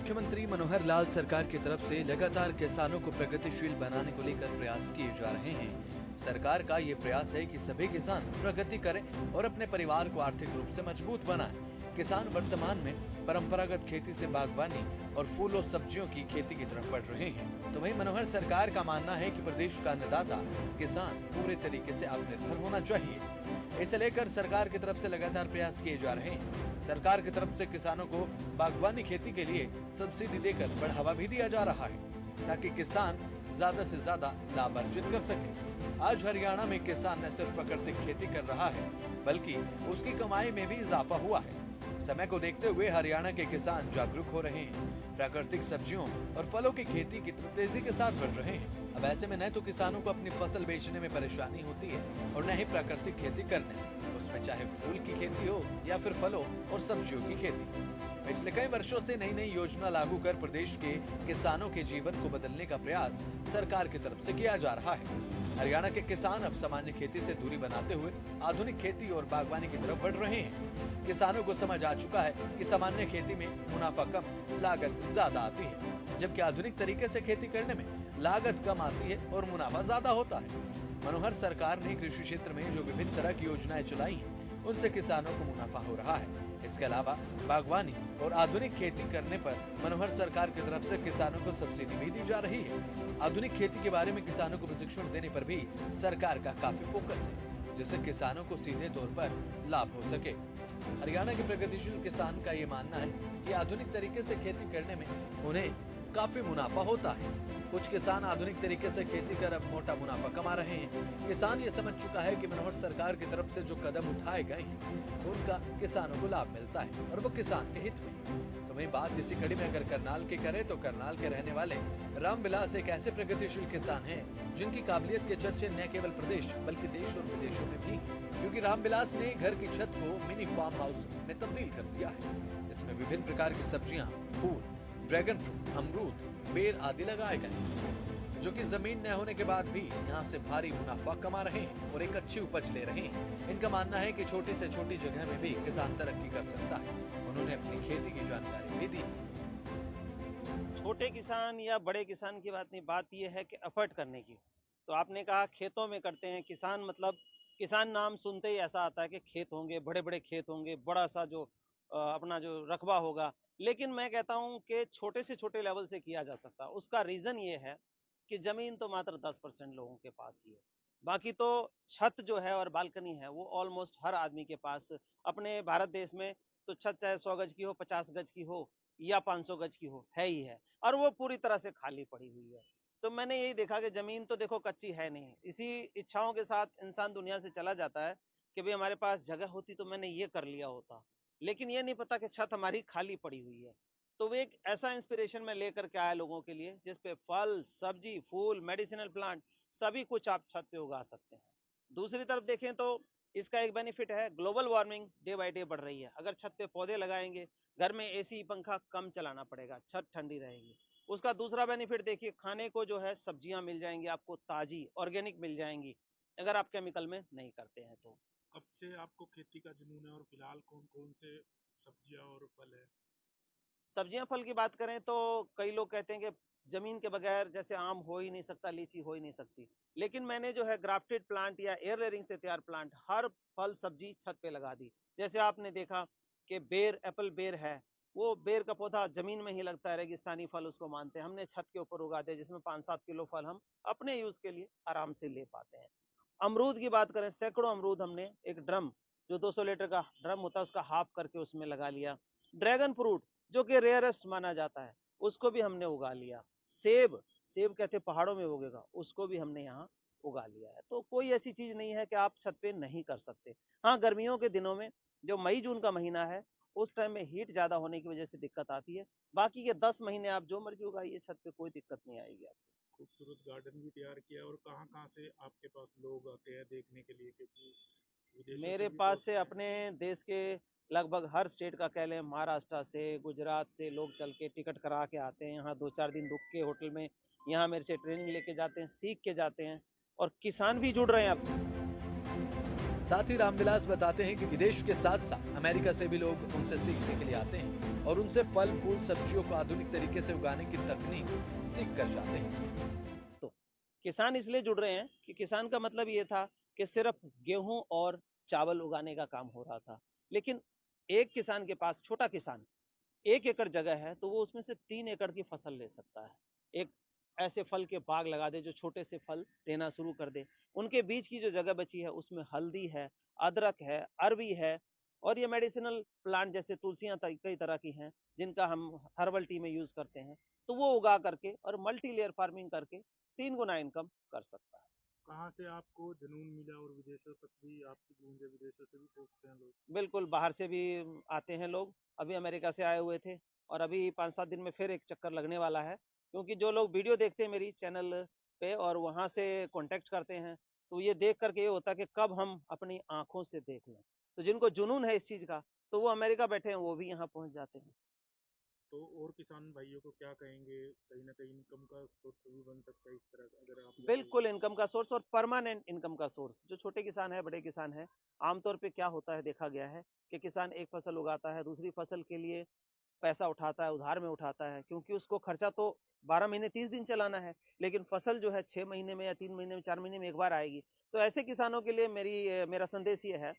मुख्यमंत्री मनोहर लाल सरकार की तरफ से लगातार किसानों को प्रगतिशील बनाने को लेकर प्रयास किए जा रहे हैं। सरकार का ये प्रयास है कि सभी किसान प्रगति करें और अपने परिवार को आर्थिक रूप से मजबूत बनाएं। किसान वर्तमान में परंपरागत खेती से बागवानी और फूल और सब्जियों की खेती की तरफ बढ़ रहे हैं। तो वहीं मनोहर सरकार का मानना है कि प्रदेश का अन्नदाता किसान पूरे तरीके से आत्मनिर्भर होना चाहिए। इसे लेकर सरकार की तरफ से लगातार प्रयास किए जा रहे हैं। सरकार की तरफ से किसानों को बागवानी खेती के लिए सब्सिडी देकर बढ़ावा भी दिया जा रहा है ताकि किसान ज्यादा से ज्यादा लाभ अर्जित कर सके। आज हरियाणा में किसान न सिर्फ प्राकृतिक खेती कर रहा है बल्कि उसकी कमाई में भी इजाफा हुआ है। समय को देखते हुए हरियाणा के किसान जागरूक हो रहे हैं, प्राकृतिक सब्जियों और फलों की खेती की तरफ तेजी के साथ बढ़ रहे हैं। अब ऐसे में न तो किसानों को अपनी फसल बेचने में परेशानी होती है और न ही प्राकृतिक खेती करने में, उसमें चाहे फूल की खेती हो या फिर फलों और सब्जियों की खेती। पिछले कई वर्षों से नई नई योजना लागू कर प्रदेश के किसानों के जीवन को बदलने का प्रयास सरकार की तरफ से किया जा रहा है। हरियाणा के किसान अब सामान्य खेती से दूरी बनाते हुए आधुनिक खेती और बागवानी की तरफ बढ़ रहे हैं। किसानों को समझ आ चुका है कि सामान्य खेती में मुनाफा कम, लागत ज्यादा आती है, जबकि आधुनिक तरीके से खेती करने में लागत कम आती है और मुनाफा ज्यादा होता है। मनोहर सरकार ने कृषि क्षेत्र में जो विभिन्न तरह की योजनाएं चलाई हैं, उनसे किसानों को मुनाफा हो रहा है। इसके अलावा बागवानी और आधुनिक खेती करने पर मनोहर सरकार की तरफ से किसानों को सब्सिडी भी दी जा रही है। आधुनिक खेती के बारे में किसानों को प्रशिक्षण देने पर भी सरकार का काफी फोकस है, जिससे किसानों को सीधे तौर पर लाभ हो सके। हरियाणा के प्रगतिशील किसान का ये मानना है कि आधुनिक तरीके से खेती करने में उन्हें काफी मुनाफा होता है। कुछ किसान आधुनिक तरीके से खेती कर अब मोटा मुनाफा कमा रहे हैं। किसान ये समझ चुका है कि मनोहर सरकार की तरफ से जो कदम उठाए गए हैं उनका किसानों को लाभ मिलता है और वो किसान के हित में। तो वहीं बात इसी कड़ी में अगर करनाल की करें तो करनाल के रहने वाले रामविलास एक ऐसे प्रगतिशील किसान हैं जिनकी काबिलियत के चर्चे न केवल प्रदेश बल्कि देश और विदेशों में भी, क्योंकि रामविलास ने घर की छत को मिनी फार्म हाउस में तब्दील कर दिया है। इसमें विभिन्न प्रकार की सब्जियां, फूल, ड्रैगन फ्रूट, अमरूद, बेर आदि लगाए गए, जो कि जमीन न होने के बाद भी यहाँ से भारी मुनाफा कमा रहे हैं और एक अच्छी उपज ले रहे हैं। इनका मानना है कि छोटी से छोटी जगह में भी किसान तरक्की कर सकता है। उन्होंने अपनी खेती की जानकारी भी दी। छोटे किसान या बड़े किसान की बात नहीं, बात यह है कि एफर्ट करने की। तो आपने कहा खेतों में करते हैं किसान, मतलब किसान नाम सुनते ही ऐसा आता है कि खेत होंगे, बड़े बड़े खेत होंगे, बड़ा सा जो अपना जो रकबा होगा। लेकिन मैं कहता हूं कि छोटे से छोटे लेवल से किया जा सकता है। उसका रीजन ये है कि जमीन तो मात्र 10% लोगों के पास ही है। बाकी तो छत जो है और बालकनी है वो ऑलमोस्ट हर आदमी के पास। अपने भारत देश में तो छत चाहे 100 गज की हो, 50 गज की हो या 500 गज की हो, है ही है, और वो पूरी तरह से खाली पड़ी हुई है। तो मैंने यही देखा कि जमीन तो देखो कच्ची है नहीं। इसी इच्छाओं के साथ इंसान दुनिया से चला जाता है कि भाई हमारे पास जगह होती तो मैंने ये कर लिया होता, लेकिन ये नहीं पता कि छत हमारी खाली पड़ी हुई है। तो वो एक ऐसा इंस्पिरेशन में लेकर के आया लोगों के लिए, जिसपे फल, सब्जी, फूल, मेडिसिनल प्लांट सभी कुछ आप छत पे उगा सकते हैं। दूसरी तरफ देखें तो इसका एक बेनिफिट है, global warming day by day बढ़ रही है। अगर छत पे पौधे लगाएंगे, घर में एसी पंखा कम चलाना पड़ेगा, छत ठंडी रहेगी। उसका दूसरा बेनिफिट देखिए, खाने को जो है सब्जियां मिल जाएंगी आपको, ताजी ऑर्गेनिक मिल जाएंगी, अगर आप केमिकल में नहीं करते हैं तो। कब से आपको खेती का जुनून है और फिलहाल कौन कौन से सब्जियां और फल है? सब्जियां फल की बात करें तो कई लोग कहते हैं कि जमीन के बगैर जैसे आम हो ही नहीं सकता, लीची हो ही नहीं सकती, लेकिन मैंने जो है ग्राफ्टेड प्लांट या एयर रेयरिंग से तैयार प्लांट हर फल सब्जी छत पे लगा दी। जैसे आपने देखा कि बेर, एप्पल बेर है, वो बेर का पौधा जमीन में ही लगता है, रेगिस्तानी फल उसको मानते हैं, हमने छत के ऊपर उगा दिया, जिसमें 5-7 किलो फल हम अपने यूज के लिए आराम से ले पाते हैं। अमरूद की बात करें, सैकड़ों अमरूद हमने एक ड्रम, जो 200 लीटर का ड्रम होता है उसका हाफ करके उसमें लगा लिया। ड्रैगन फ्रूट जो कि रेयरेस्ट माना जाता है, उसको भी हमने उगा लिया। सेब, सेब कहते पहाड़ों में उगेगा, उसको भी हमने यहाँ उगा लिया है। तो कोई ऐसी चीज नहीं है कि आप छत पे नहीं कर सकते। हाँ, गर्मियों के दिनों में जो मई जून का महीना है, उस टाइम में हीट ज्यादा होने की वजह से दिक्कत आती है। बाकी के 10 महीने आप जो मर्जी उगाइए छत पे, कोई दिक्कत नहीं आएगी आपको। खूबसूरत गार्डन भी तैयार किया और कहाँ कहाँ से आपके पास लोग आते हैं देखने के लिए, क्योंकि विदेशों से मेरे भी पास बहुत से सारे। अपने देश के लगभग हर स्टेट का कह लें, महाराष्ट्र से, गुजरात से लोग चल के टिकट करा के आते हैं, यहाँ 2-4 दिन रुक के होटल में यहाँ मेरे से ट्रेनिंग लेके जाते हैं, सीख के जाते हैं, और किसान भी जुड़ रहे हैं अब। साथ ही रामविलास बताते हैं कि विदेश के साथ साथ अमेरिका से भी लोग उनसे सीखने के लिए आते हैं और उनसे फल फूल सब्जियों को आधुनिक तरीके से उगाने की तकनीक सीख कर जाते हैं। तो किसान इसलिए जुड़ रहे हैं कि किसान का मतलब ये था कि सिर्फ गेहूं और चावल उगाने का काम हो रहा था, लेकिन एक किसान के पास, छोटा किसान, 1 एकड़ जगह है तो वो उसमें से 3 एकड़ की फसल ले सकता है। एक ऐसे फल के बाग लगा दे जो छोटे से फल देना शुरू कर दे। उनके बीच की जो जगह बची है उसमें हल्दी है, अदरक है, अरबी है और ये मेडिसिनल प्लांट जैसे तुलसियां कई तरह की हैं जिनका हम हर्बल टी में यूज करते हैं, तो वो उगा करके और मल्टी लेयर फार्मिंग करके 3 गुना इनकम कर सकता है। कहाँ से आपको जुनून मिला और विदेशों तक भी आपकी गूंजे, विदेशों से भी पूछते हैं लोग? बिल्कुल, बाहर से भी आते हैं लोग। अभी अमेरिका से आए हुए थे और अभी 5-7 दिन में फिर एक चक्कर लगने वाला है, क्योंकि जो लोग वीडियो देखते हैं मेरी चैनल पे और वहाँ से कॉन्टैक्ट करते हैं, तो ये देख कर के ये होता है कि कब हम अपनी आँखों से देख लें। तो जिनको जुनून है इस चीज़ का, तो वो अमेरिका बैठे हैं, वो भी यहाँ पहुँच जाते हैं। तो और किसान भाइयों को क्या कहेंगे? कहीं न कहीं इनकम का सोर्स भी बन सकता है इस तरह का, अगर आप बिल्कुल इनकम का सोर्स और परमानेंट इनकम का सोर्स। जो छोटे किसान है, बड़े किसान है, आमतौर पे क्या होता है देखा गया है कि किसान एक फसल उगाता है, दूसरी फसल के लिए पैसा उठाता है, उधार में उठाता है, क्योंकि उसको खर्चा तो 12 महीने 30 दिन चलाना है, लेकिन फसल जो है 6 महीने में या 3 महीने में, 4 महीने में एक बार आएगी। तो ऐसे किसानों के लिए मेरा संदेश ये है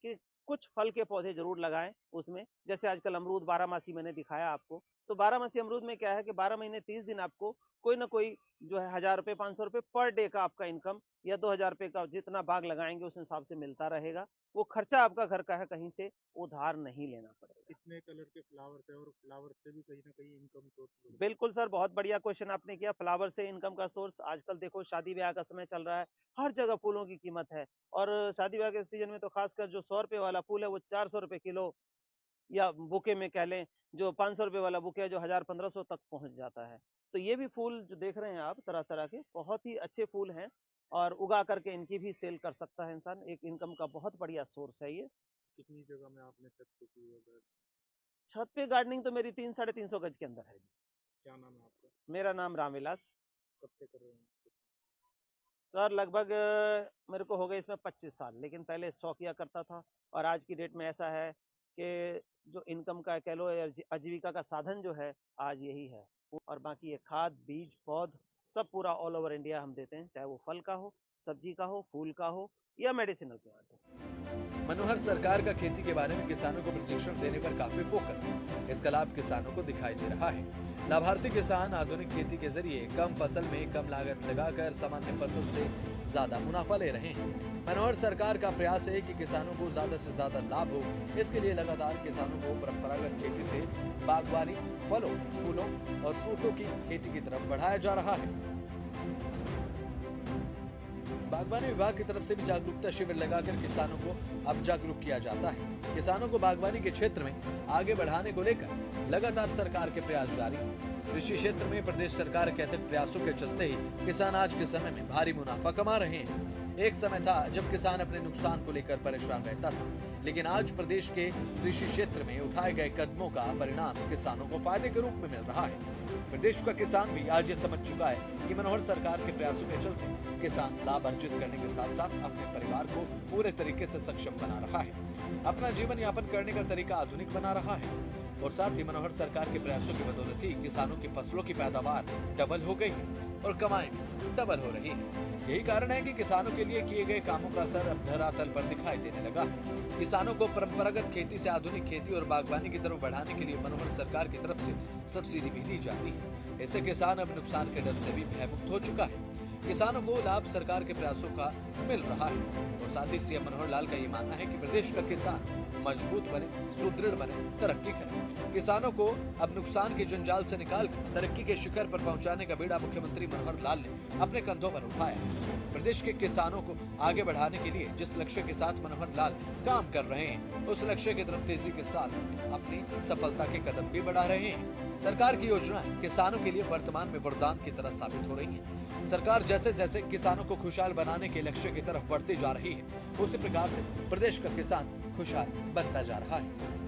कि कुछ फल के पौधे जरूर लगाएं उसमें। जैसे आजकल अमरूद 12 मासी मैंने दिखाया आपको, तो 12 मासी अमरूद में क्या है कि 12 महीने 30 दिन आपको कोई ना कोई जो है 1000 रुपए, 500 रुपए पर डे का आपका इनकम या 2000 रुपए का जितना बाग लगाएंगे उस हिसाब से मिलता रहेगा। वो खर्चा आपका घर का है, कहीं से उधार नहीं लेना पड़ेगा। कितने कलर के फ्लावर्स है और फ्लावर से भी कहीं न कहीं इनकम सोर्स? बिल्कुल सर, बहुत बढ़िया क्वेश्चन आपने किया। फ्लावर से इनकम का सोर्स आजकल देखो, शादी ब्याह का समय चल रहा है, हर जगह फूलों की कीमत है और शादी ब्याह के सीजन में तो खासकर जो 100 रुपए वाला फूल है वो 400 रुपए किलो, या बुके में कह लें जो 500 रुपए वाला बुके है जो 1000-1500 तक पहुंच जाता है। तो ये भी फूल जो देख रहे हैं आप तरह तरह के, बहुत ही अच्छे फूल हैं और उगा करके इनकी भी सेल कर सकता है इंसान। एक इनकम का बहुत बढ़िया सोर्स है ये। कितनी जगह में आपने छत पे की है अगर? छत पे गार्डनिंग तो मेरी 300-350 गज के अंदर है जी। क्या नाम है आपका? मेरा नाम रामविलास। कब से कर रहे हैं? सर लगभग मेरे को हो गए इसमें 25 साल, लेकिन पहले 100 किया करता था और आज की डेट में ऐसा है कि जो इनकम का कह लो या आजीविका का साधन जो है आज यही है। और बाकी ये खाद, बीज, पौध सब पूरा ऑल ओवर इंडिया हम देते हैं, चाहे वो फल का हो, सब्जी का हो, फूल का हो या मेडिसिनल प्लांट हो। मनोहर सरकार का खेती के बारे में किसानों को प्रशिक्षण देने पर काफी फोकस है। इसका लाभ किसानों को दिखाई दे रहा है। लाभार्थी किसान आधुनिक खेती के जरिए कम फसल में कम लागत लगाकर सामान्य फसल से ज्यादा मुनाफा ले रहे हैं। मनोहर सरकार का प्रयास है कि किसानों को ज्यादा से ज्यादा लाभ हो। इसके लिए लगातार किसानों को परंपरागत खेती से बागवानी, फलों, फूलों और फ्रूटों की खेती की तरफ बढ़ाया जा रहा है। बागवानी विभाग की तरफ से भी जागरूकता शिविर लगाकर किसानों को अब जागरूक किया जाता है। किसानों को बागवानी के क्षेत्र में आगे बढ़ाने को लेकर लगातार सरकार के प्रयास जारी हैं। कृषि क्षेत्र में प्रदेश सरकार के अथक प्रयासों के चलते ही किसान आज के समय में भारी मुनाफा कमा रहे हैं। एक समय था जब किसान अपने नुकसान को लेकर परेशान रहता था, लेकिन आज प्रदेश के कृषि क्षेत्र में उठाए गए कदमों का परिणाम किसानों को फायदे के रूप में मिल रहा है। प्रदेश का किसान भी आज ये समझ चुका है कि मनोहर सरकार के प्रयासों के चलते किसान लाभ अर्जित करने के साथ साथ अपने परिवार को पूरे तरीके से सक्षम बना रहा है, अपना जीवन यापन करने का तरीका आधुनिक बना रहा है और साथ ही मनोहर सरकार के प्रयासों की बदौलत ही किसानों की फसलों की पैदावार डबल हो गई है और कमाई भी डबल हो रही है। यही कारण है कि किसानों के लिए किए गए कामों का असर अब धरातल पर दिखाई देने लगा है। किसानों को परंपरागत खेती से आधुनिक खेती और बागवानी की तरफ बढ़ाने के लिए मनोहर सरकार की तरफ से सब्सिडी भी दी जाती है। इससे किसान अब नुकसान के डर से भी भयमुक्त हो चुका है। किसानों को लाभ सरकार के प्रयासों का मिल रहा है और साथ ही सीएम मनोहर लाल का ये मानना है कि प्रदेश का किसान मजबूत बने, सुदृढ़ बने, तरक्की करे। किसानों को अब नुकसान के जंजाल से निकालकर तरक्की के शिखर पर पहुंचाने का बीड़ा मुख्यमंत्री मनोहर लाल ने अपने कंधों पर उठाया है। प्रदेश के किसानों को आगे बढ़ाने के लिए जिस लक्ष्य के साथ मनोहर लाल काम कर रहे हैं, उस लक्ष्य की तरफ तेजी के साथ अपनी सफलता के कदम भी बढ़ा रहे हैं। सरकार की योजनाएं किसानों के लिए वर्तमान में वरदान की तरह साबित हो रही हैं। सरकार जैसे जैसे किसानों को खुशहाल बनाने के लक्ष्य की तरफ बढ़ती जा रही है, उसी प्रकार से प्रदेश का किसान खुशहाल बनता जा रहा है।